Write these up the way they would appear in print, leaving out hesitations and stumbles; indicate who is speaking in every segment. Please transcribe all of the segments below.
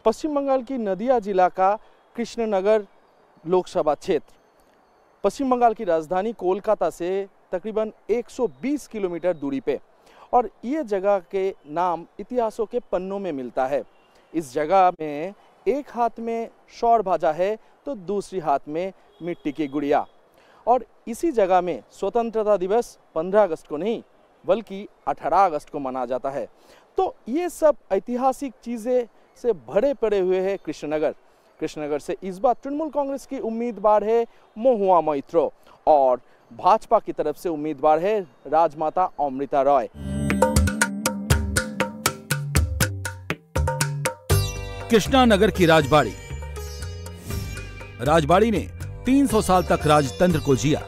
Speaker 1: पश्चिम बंगाल की नदिया जिला का कृष्णनगर लोकसभा क्षेत्र पश्चिम बंगाल की राजधानी कोलकाता से तकरीबन 120 किलोमीटर दूरी पे, और ये जगह के नाम इतिहासों के पन्नों में मिलता है। इस जगह में एक हाथ में सौर भाजा है तो दूसरी हाथ में मिट्टी की गुड़िया, और इसी जगह में स्वतंत्रता दिवस 15 अगस्त को नहीं बल्कि 18 अगस्त को मनाया जाता है। तो ये सब ऐतिहासिक चीज़ें से भरे पड़े हुए हैं कृष्णनगर। कृष्णनगर से इस बार तृणमूल कांग्रेस की उम्मीदवार है महुआ मोइत्र और भाजपा की तरफ से उम्मीदवार है राजमाता अमृता रॉय।
Speaker 2: कृष्णनगर की राजबाड़ी। राजबाड़ी ने 300 साल तक राजतंत्र को जिया।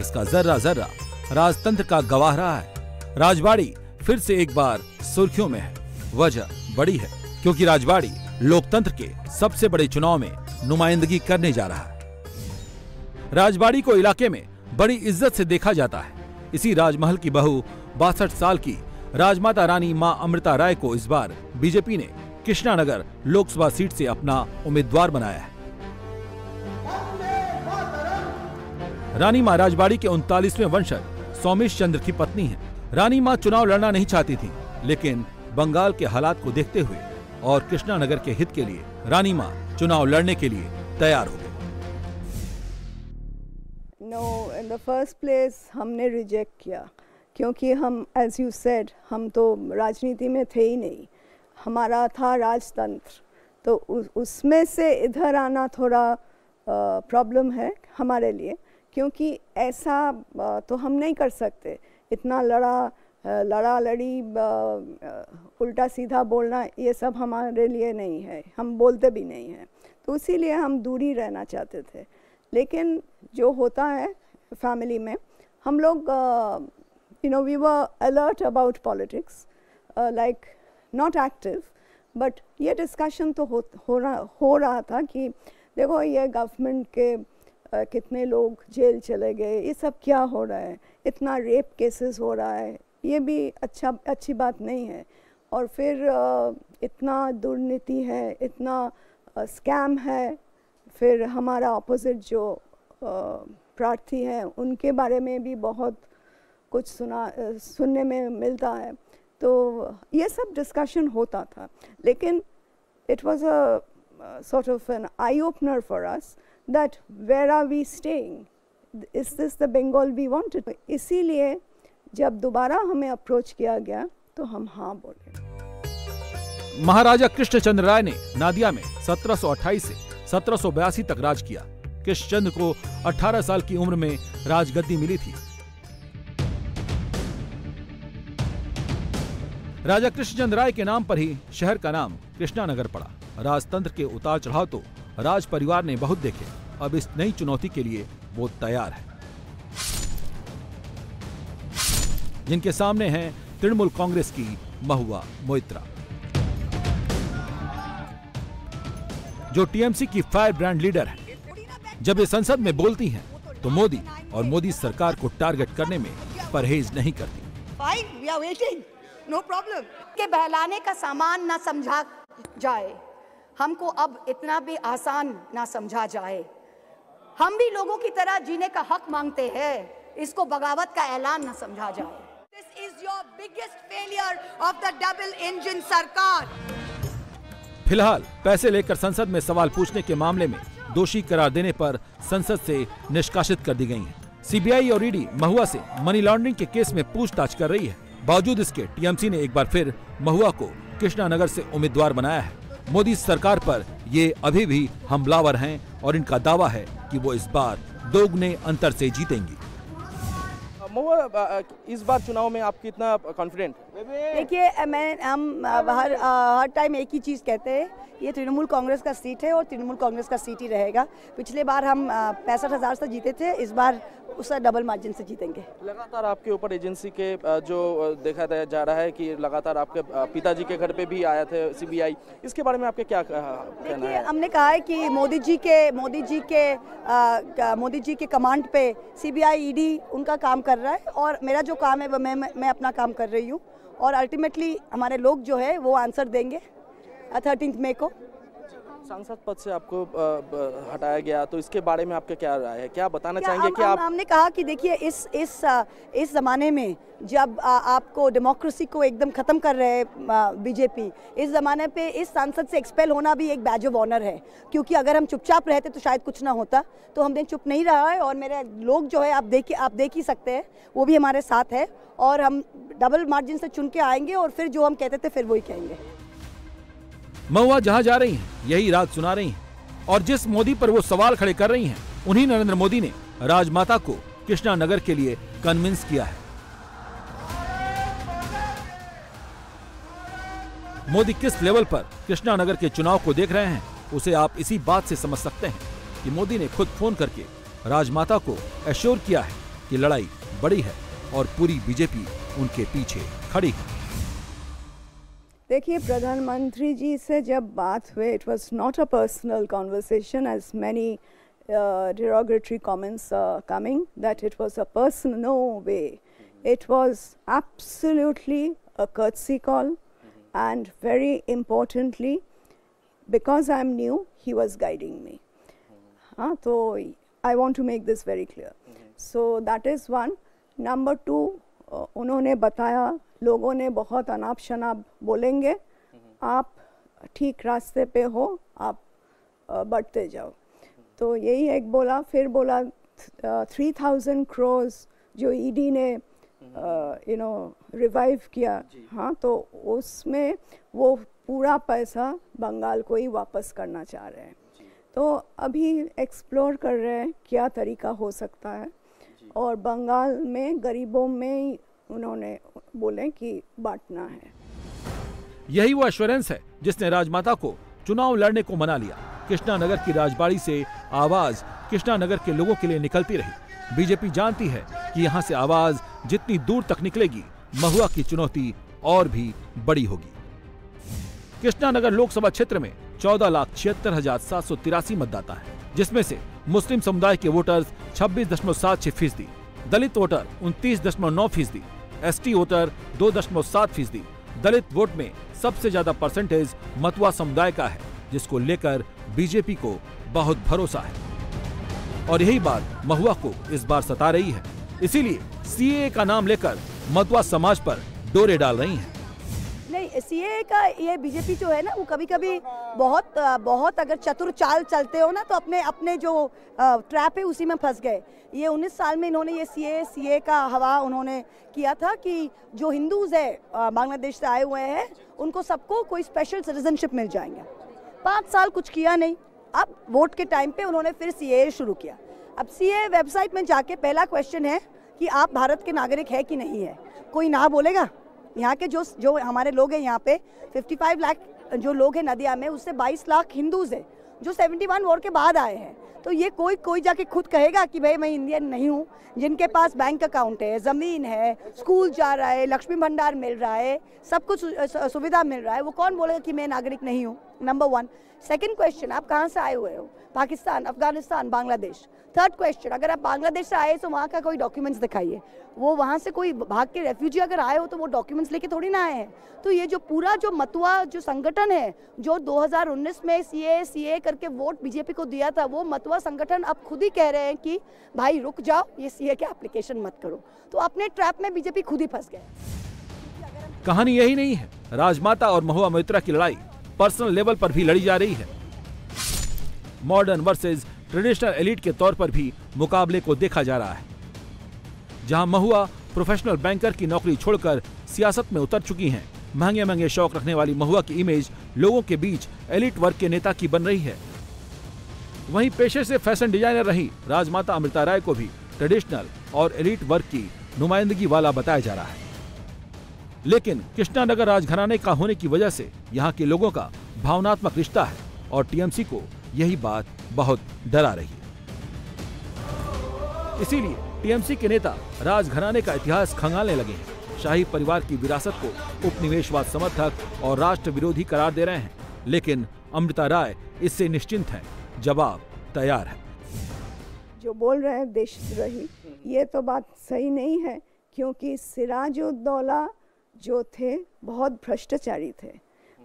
Speaker 2: इसका जर्रा जर्रा राजतंत्र का गवाह रहा है। राजबाड़ी फिर से एक बार सुर्खियों में है। वजह बड़ी है क्योंकि राजबाड़ी लोकतंत्र के सबसे बड़े चुनाव में नुमाइंदगी करने जा रहा है। राजबाड़ी को इलाके में बड़ी इज्जत से देखा जाता है। इसी राजमहल की बहू 62 साल की राजमाता रानी मां अमृता राय को इस बार बीजेपी ने कृष्णनगर लोकसभा सीट से अपना उम्मीदवार बनाया है। रानी मां राजबाड़ी के 39वें वंशज सोमेश चंद्र की पत्नी हैं। रानी मां चुनाव लड़ना नहीं चाहती थी, लेकिन बंगाल के हालात को देखते हुए और कृष्णनगर के हित के लिए रानी मां चुनाव लड़ने के लिए तैयार हो गई।
Speaker 3: No, in the first place हमने रिजेक्ट किया क्योंकि हम, एज यू सेड, हम तो राजनीति में थे ही नहीं। हमारा था राजतंत्र, तो उसमें से इधर आना थोड़ा प्रॉब्लम है हमारे लिए, क्योंकि ऐसा तो हम नहीं कर सकते। इतना लड़ा लड़ी उल्टा सीधा बोलना, ये सब हमारे लिए नहीं है, हम बोलते भी नहीं हैं। तो इसीलिए हम दूरी रहना चाहते थे। लेकिन जो होता है फैमिली में, हम लोग we were alert about politics, like not active, but ये डिस्कशन तो हो रहा था कि देखो ये गवर्नमेंट के कितने लोग जेल चले गए, ये सब क्या हो रहा है, इतना रेप केसेस हो रहा है, ये भी अच्छी बात नहीं है। और फिर इतना दुर्नीति है, इतना स्कैम है। फिर हमारा ऑपोजिट जो प्रार्थी हैं उनके बारे में भी बहुत कुछ सुनने में मिलता है। तो ये सब डिस्कशन होता था, लेकिन it was a sort of an eye opener for us that where are we staying, is this the Bengal we wanted. इसीलिए जब दोबारा हमें अप्रोच किया गया तो हम हाँ बोले।
Speaker 2: महाराजा कृष्णचंद्र राय ने नादिया में 1728 से 1782 तक राज किया। कृष्णचंद्र को 18 साल की उम्र में राजगद्दी मिली थी। राजा कृष्णचंद्र राय के नाम पर ही शहर का नाम कृष्णनगर पड़ा। राजतंत्र के उतार चढ़ाव तो राज परिवार ने बहुत देखे। अब इस नई चुनौती के लिए वो तैयार है, जिनके सामने हैं तृणमूल कांग्रेस की महुआ मोइत्रा, जो टीएमसी की फायर ब्रांड लीडर है। जब ये संसद में बोलती हैं तो मोदी और मोदी सरकार को टारगेट करने में परहेज नहीं करती।
Speaker 4: Fine, we are waiting, no problem. के बहलाने का सामान ना समझा जाए, हमको अब इतना भी आसान ना समझा जाए। हम भी लोगों की तरह जीने का हक मांगते हैं, इसको बगावत का ऐलान ना समझा जाए। This is your biggest failure of the double engine सरकार।
Speaker 2: फिलहाल पैसे लेकर संसद में सवाल पूछने के मामले में दोषी करार देने पर संसद से निष्कासित कर दी गई हैं। सीबीआई और ईडी महुआ से मनी लॉन्ड्रिंग के केस में पूछताछ कर रही है। बावजूद इसके टीएमसी ने एक बार फिर महुआ को कृष्णनगर से उम्मीदवार बनाया है। मोदी सरकार पर ये अभी भी हमलावर हैं और इनका दावा है कि वो इस बार दोगुने अंतर से जीतेंगी।
Speaker 1: महुआ, इस बार चुनाव में आप कितना कॉन्फिडेंट?
Speaker 3: देखिए, हम हर टाइम एक ही चीज़ कहते हैं, ये तृणमूल कांग्रेस का सीट है और तृणमूल कांग्रेस का सीट ही रहेगा। पिछले बार हम 65,000 से जीते थे, इस बार उससे डबल मार्जिन से जीतेंगे।
Speaker 1: लगातार आपके ऊपर एजेंसी के जो देखा जा रहा है कि लगातार आपके पिताजी के घर पे भी आया थे सीबीआई, इसके बारे में आपके क्या कहना है?
Speaker 3: हमने कहा है कि मोदी जी के कमांड पे सीबीआई ईडी उनका काम कर रहा है और मेरा जो काम है वो मैं अपना काम कर रही हूँ और अल्टीमेटली हमारे लोग जो है वो आंसर देंगे 13 मई को।
Speaker 1: सांसद पद से आपको हटाया गया, तो इसके बारे में आपका क्या राय है? क्या बताना चाहेंगे कि आप?
Speaker 5: हमने कहा कि देखिए इस ज़माने में जब आपको डेमोक्रेसी को एकदम ख़त्म कर रहे हैं बीजेपी, इस ज़माने पे इस सांसद से एक्सपेल होना भी एक बैज ऑफ ऑनर है, क्योंकि अगर हम चुपचाप रहते तो शायद कुछ ना होता। तो हमने चुप नहीं रहा है और मेरे लोग जो है आप देख ही सकते हैं, वो भी हमारे साथ है और हम डबल मार्जिन से चुन के आएंगे और फिर जो हम कहते थे फिर वही कहेंगे।
Speaker 2: महुआ जहां जा रही हैं यही राग सुना रही हैं और जिस मोदी पर वो सवाल खड़े कर रही हैं उन्हीं नरेंद्र मोदी ने राजमाता को कृष्णा नगर के लिए कन्विंस किया है। मोदी किस लेवल पर कृष्णा नगर के चुनाव को देख रहे हैं उसे आप इसी बात से समझ सकते हैं कि मोदी ने खुद फोन करके राजमाता को एश्योर किया है कि लड़ाई बड़ी है और पूरी बीजेपी उनके पीछे खड़ी है।
Speaker 3: देखिए, प्रधानमंत्री जी से जब बात हुई, it was not a personal conversation as many derogatory comments coming that it was a personal, no way. It was absolutely a courtesy call, and very importantly, because I'm new, he was guiding me. So I want to make this very clear. So that is one. Number two, उन्होंने बताया लोगों ने बहुत अनाप शनाप बोलेंगे, आप ठीक रास्ते पे हो, आप बढ़ते जाओ। तो यही एक बोला, फिर बोला 3000 crores जो ईडी ने रिवाइव किया, हाँ, तो उसमें वो पूरा पैसा बंगाल को ही वापस करना चाह रहे हैं। तो अभी एक्सप्लोर कर रहे हैं क्या तरीका हो सकता है, और बंगाल में गरीबों में उन्होंने बोले कि बांटना है।
Speaker 2: यही वो एश्योरेंस है जिसने राजमाता को चुनाव लड़ने को मना लिया। कृष्णा नगर की राजबाड़ी से आवाज कृष्णा नगर के लोगों के लिए निकलती रही। बीजेपी जानती है कि यहाँ से आवाज जितनी दूर तक निकलेगी, महुआ की चुनौती और भी बड़ी होगी। कृष्णा नगर लोकसभा क्षेत्र में 14,76,783 मतदाता है, जिसमें से मुस्लिम समुदाय के वोटर्स 26.76%, दलित वोटर 29.9%, एसटी वोटर 2.7%। दलित वोट में सबसे ज्यादा परसेंटेज मतुआ समुदाय का है, जिसको लेकर बीजेपी को बहुत भरोसा है। और यही बात महुआ को इस बार सता रही है, इसीलिए सीएए का नाम लेकर मतुआ समाज पर डोरे डाल रही हैं।
Speaker 5: नहीं, सीएए का ये बीजेपी जो है ना, वो कभी कभी बहुत अगर चतुर चाल चलते हो ना, तो अपने जो ट्रैप है उसी में फंस गए। ये 19 साल में इन्होंने ये सीए का हवा उन्होंने किया था कि जो हिंदूज है बांग्लादेश से आए हुए हैं, उनको सबको कोई स्पेशल सिटीजनशिप मिल जाएंगे। 5 साल कुछ किया नहीं। अब वोट के टाइम पे उन्होंने फिर सीए शुरू किया। अब सीए वेबसाइट में जाके पहला क्वेश्चन है कि आप भारत के नागरिक है कि नहीं है। कोई ना बोलेगा। यहाँ के जो हमारे लोग हैं, यहाँ पे 55 लाख जो लोग हैं नदिया में, उससे 22 लाख हिंदूज है जो 71 वोट के बाद आए हैं। तो ये कोई जाके खुद कहेगा कि भाई मैं इंडियन नहीं हूँ, जिनके पास बैंक अकाउंट है, ज़मीन है, स्कूल जा रहा है, लक्ष्मी भंडार मिल रहा है, सब कुछ सुविधा मिल रहा है, वो कौन बोलेगा कि मैं नागरिक नहीं हूँ? नंबर 1। सेकंड क्वेश्चन, आप कहाँ से आए हुए हो? पाकिस्तान, अफगानिस्तान, बांग्लादेश। थर्ड क्वेश्चन, अगर आप बांग्लादेश से आए तो वहाँ का कोई डॉक्यूमेंट्स दिखाइए। वो वहाँ से कोई भाग के रेफ्यूजी अगर आए हो तो वो डॉक्यूमेंट्स लेके थोड़ी ना आए हैं। तो ये जो पूरा जो मतुआ जो संगठन है, जो 2019 में सीए करके वोट बीजेपी को दिया था, वो मतुआ संगठन अब खुद ही कह रहे हैं कि भाई रुक जाओ, ये सीए के एप्लीकेशन मत करो। तो अपने ट्रैप में बीजेपी खुद ही फंस गए।
Speaker 2: कहानी यही नहीं है। राजमाता और महुआ मोइत्रा की लड़ाई पर्सनल लेवल पर भी लड़ी जा रही है। मॉडर्न वर्सेस ट्रेडिशनल एलिट के तौर पर भी मुकाबले को देखा जा रहा है। जहां महुआ प्रोफेशनल बैंकर की नौकरी छोड़कर सियासत में उतर चुकी हैं, महंगे शौक रखने वाली महुआ की इमेज लोगों के बीच एलिट वर्ग के नेता की बन रही है। वहीं पेशे से फैशन डिजाइनर रही राजमाता अमृता राय को भी ट्रेडिशनल और एलिट वर्ग की नुमाइंदगी वाला बताया जा रहा है। लेकिन कृष्णा नगर राजघराने का होने की वजह से यहाँ के लोगों का भावनात्मक रिश्ता है और टीएमसी को यही बात बहुत डरा रही है। इसीलिए टीएमसी के नेता राजघराने का इतिहास खंगालने लगे हैं। शाही परिवार की विरासत को उपनिवेशवाद समर्थक और राष्ट्र विरोधी करार दे रहे हैं। लेकिन अमृता राय इससे निश्चिंत है, जवाब तैयार है।
Speaker 3: जो बोल रहे हैं देशद्रोही, ये तो बात सही नहीं है, क्योंकि सिराजुद्दौला जो थे बहुत भ्रष्टाचारी थे।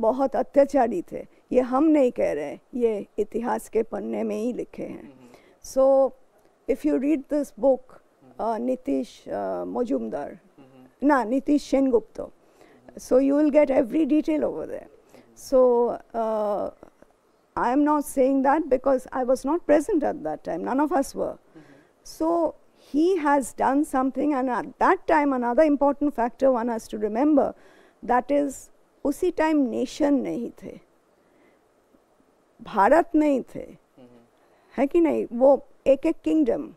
Speaker 3: बहुत अत्याचारी थे। ये हम नहीं कह रहे, ये इतिहास के पन्ने में ही लिखे हैं। So if you read this book, Nitish Majumdar, Nitish Sengupta, so you will get every detail over there. So I am not saying that because I was not present at that time, none of us were. So he has done something, and at that time another important factor one has to remember, that is उसी time nation नहीं थे, भारत नहीं थे, है कि नहीं, वो एक एक kingdom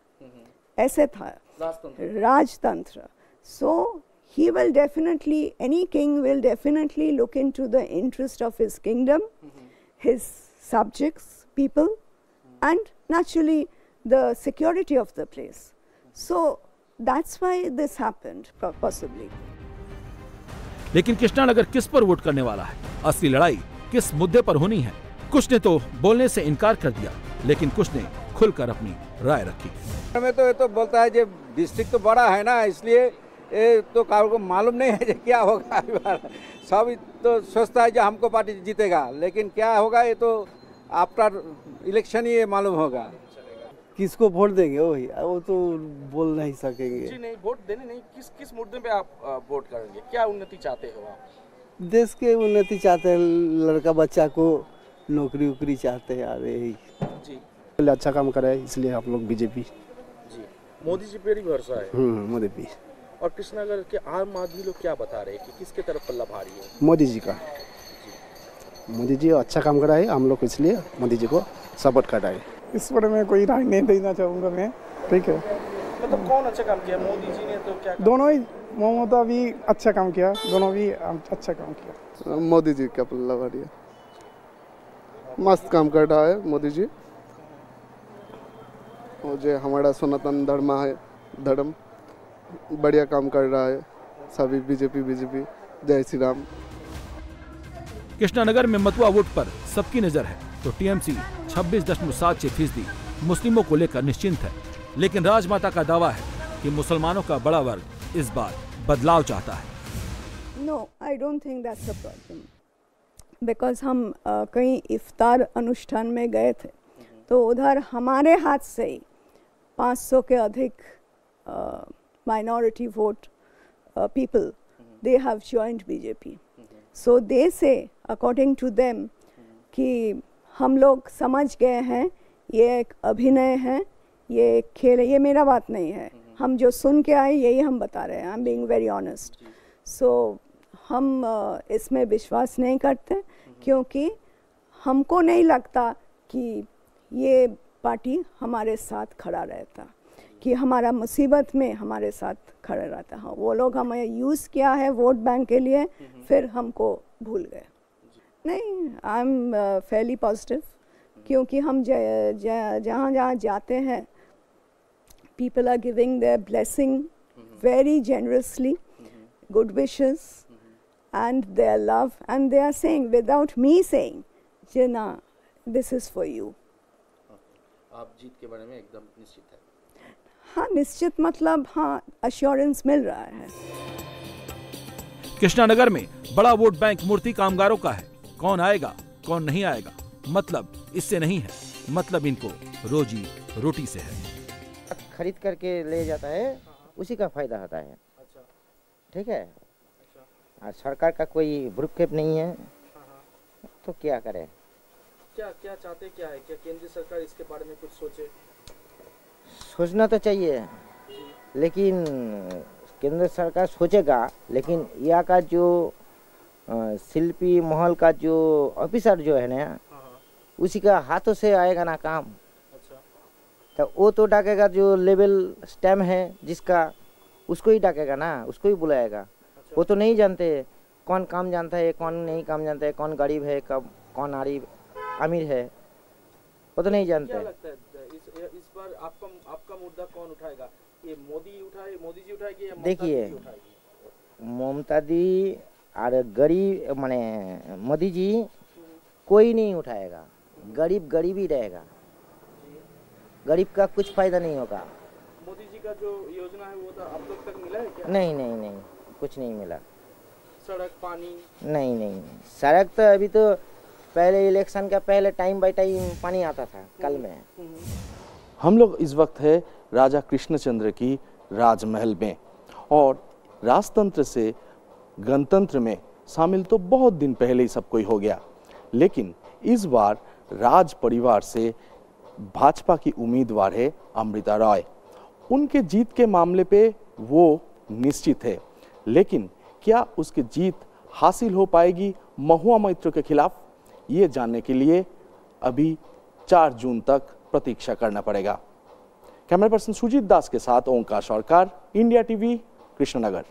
Speaker 3: ऐसे था, राजतंत्र. So he will definitely, any king will definitely look into the interest of his kingdom, his subjects, people, and naturally the security of the place. So that's why this happened, possibly.
Speaker 2: लेकिन कृष्णानगर किस पर vote करने वाला है? असली लड़ाई किस मुद्दे पर होनी है? कुछ ने तो बोलने से इनकार कर दिया, लेकिन कुछ ने खुलकर अपनी राय रखी।
Speaker 6: हमें तो ये तो बोलता है जो डिस्ट्रिक्ट तो बड़ा है ना, इसलिए ये तो कारों को मालूम नहीं है क्या होगा। सब तो सोचता है जो हमको पार्टी जीतेगा, लेकिन क्या होगा ये तो आफ्टर इलेक्शन ही मालूम होगा।
Speaker 7: किसको वोट देंगे वो तो बोल नहीं सकेंगे।
Speaker 1: जी नहीं, वोट देने नहीं, किस मुद्दे पे आप वोट करेंगे? क्या उन्नति चाहते हो आप?
Speaker 7: देश के उन्नति चाहते हैं, लड़का बच्चा को नौकरी उकरी चाहते हैं यार, यही
Speaker 1: जी।
Speaker 8: अच्छा काम करे इसलिए आप लोग बीजेपी।
Speaker 1: जी, मोदी जी पे ही भरोसा है।
Speaker 8: मोदी भी।
Speaker 1: और कृष्णानगर के आम आदमी लोग क्या बता रहे हैं कि किसके तरफ पल्ला भारी है?
Speaker 8: मोदी जी का। मोदी जी अच्छा काम कर रहा है, हम लोग इसलिए मोदी जी को सपोर्ट कर रहा है।
Speaker 9: इस बारे में कोई राय नहीं देना चाहूँगा मैं, ठीक है।
Speaker 1: मतलब कौन अच्छा काम किया, मोदी जी ने तो क्या?
Speaker 9: दोनों ही, ममता भी अच्छा काम किया, दोनों भी अच्छा काम किया।
Speaker 10: मोदी जी का पल्ला भारी है, मस्त काम कर रहा है मोदी जी। और जो हमारा सनातन धर्म बढ़िया काम कर रहा है। सभी बीजेपी जय श्री राम।
Speaker 2: कृष्णानगर में मतुआ वोट पर सबकी नजर है तो टीएमसी 26.76% मुस्लिमों को लेकर निश्चिंत है, लेकिन राजमाता का दावा है कि मुसलमानों का बड़ा वर्ग इस बार बदलाव चाहता है।
Speaker 3: No, I don't think that's a problem. Because हम कहीं इफ्तार अनुष्ठान में गए थे, तो उधर हमारे हाथ से ही 500 के अधिक minority vote people, they have joined BJP. So they say, according to them, कि हम लोग समझ गए हैं ये एक अभिनय है, ये एक खेल है, ये मेरा बात नहीं है, हम जो सुन के आए यही हम बता रहे हैं। I am being very honest. So हम इसमें विश्वास नहीं करते, क्योंकि हमको नहीं लगता कि ये पार्टी हमारे साथ खड़ा रहता, कि हमारा मुसीबत में हमारे साथ खड़ा रहता। हाँ, वो लोग हमें यूज़ किया है वोट बैंक के लिए, फिर हमको भूल गए। नहीं, आई एम फेयरली पॉजिटिव, क्योंकि हम जहाँ जहाँ जाते हैं, people are giving their blessing very generously, good wishes and their love, and they are saying without me saying, Jina, this is for you.
Speaker 1: आप जीत के बारे में एकदम निश्चित है?
Speaker 3: हाँ, निश्चित मतलब हाँ, अश्योरेंस मिल रहा है।
Speaker 2: कृष्णानगर में बड़ा वोट बैंक मूर्ति कामगारों का है। कौन आएगा कौन नहीं आएगा मतलब इससे नहीं है, मतलब इनको रोजी रोटी से है।
Speaker 11: खरीद करके ले जाता है, उसी का फायदा होता है। ठीक है। और सरकार का कोई भ्रूक्षेप नहीं है, तो क्या करे?
Speaker 1: क्या चाहते क्या है? क्या केंद्र सरकार इसके बारे में कुछ सोचे?
Speaker 11: सोचना तो चाहिए, लेकिन केंद्र सरकार सोचेगा, लेकिन यहाँ का जो शिल्पी महल का जो ऑफिसर जो है ना, उसी का हाथों से आएगा ना काम। तो वो तो डाकेगा जो लेवल स्टैम्प है जिसका, उसको ही डाकेगा ना, उसको ही बुलाएगा। वो तो नहीं जानते कौन काम जानता है, कौन नहीं काम जानता है, कौन गरीब है, कब कौन अमीर है, वो तो नहीं जानते।
Speaker 1: क्या लगता है इस बार आपका मुद्दा कौन उठाएगा? ये मोदी जी उठाएगी या
Speaker 11: देखिए, ममता दी और गरीब माने मोदी जी कोई नहीं उठाएगा, गरीब ही रहेगा, गरीब का कुछ फायदा नहीं होगा।
Speaker 1: मोदी जी का जो योजना है वो तो आप लोग तक मिला है क्या?
Speaker 11: नहीं, कुछ नहीं मिला।
Speaker 1: सड़क, पानी?
Speaker 11: नहीं नहीं, सड़क तो अभी तो पहले इलेक्शन का पहले टाइम बाय टाइम पानी आता था, कल में।
Speaker 1: हम लोग इस वक्त है राजा कृष्णचंद्र की राजमहल में, और राजतंत्र से गणतंत्र में शामिल तो बहुत दिन पहले ही सब कोई हो गया, लेकिन इस बार राज परिवार से भाजपा की उम्मीदवार है अमृता रॉय। उनके जीत के मामले पे वो निश्चित है, लेकिन क्या उसकी जीत हासिल हो पाएगी महुआ मैत्रो के खिलाफ, ये जानने के लिए अभी 4 जून तक प्रतीक्षा करना पड़ेगा। कैमरा पर्सन सुजीत दास के साथ ओंकार सरकार, इंडिया टीवी, कृष्णनगर।